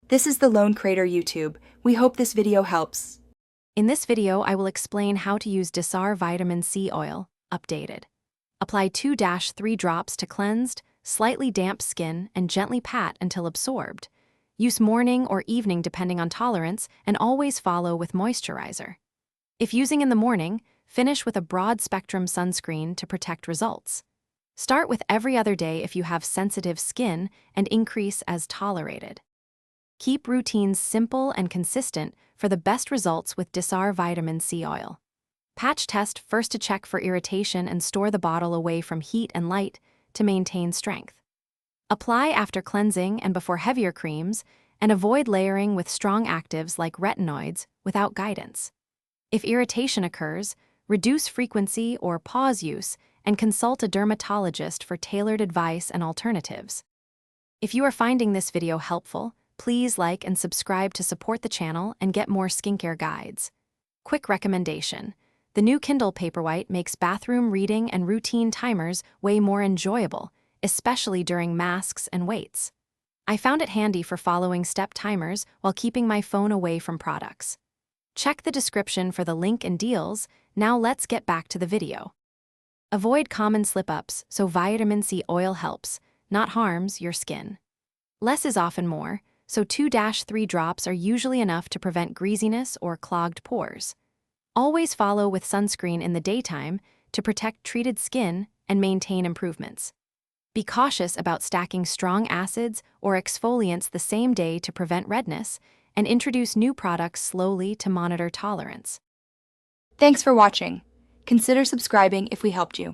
This is the Lone Crater YouTube. We hope this video helps. In this video, I will explain how to use Dosage Vitamin C Oil, updated. Apply 2-3 drops to cleansed, slightly damp skin and gently pat until absorbed. Use morning or evening depending on tolerance, and always follow with moisturizer. If using in the morning, finish with a broad-spectrum sunscreen to protect results. Start with every other day if you have sensitive skin and increase as tolerated. Keep routines simple and consistent for the best results with Dosage Vitamin C Oil. Patch test first to check for irritation and store the bottle away from heat and light to maintain strength. Apply after cleansing and before heavier creams, and avoid layering with strong actives like retinoids without guidance. If irritation occurs, reduce frequency or pause use and consult a dermatologist for tailored advice and alternatives. If you are finding this video helpful, please like and subscribe to support the channel and get more skincare guides. Quick recommendation: the new Kindle Paperwhite makes bathroom reading and routine timers way more enjoyable, especially during masks and waits. I found it handy for following step timers while keeping my phone away from products. Check the description for the link and deals. Now let's get back to the video. Avoid common slip-ups so vitamin C oil helps, not harms, your skin. Less is often more, so 2-3 drops are usually enough to prevent greasiness or clogged pores. Always follow with sunscreen in the daytime to protect treated skin and maintain improvements. Be cautious about stacking strong acids or exfoliants the same day to prevent redness, and introduce new products slowly to monitor tolerance. Thanks for watching. Consider subscribing if we helped you.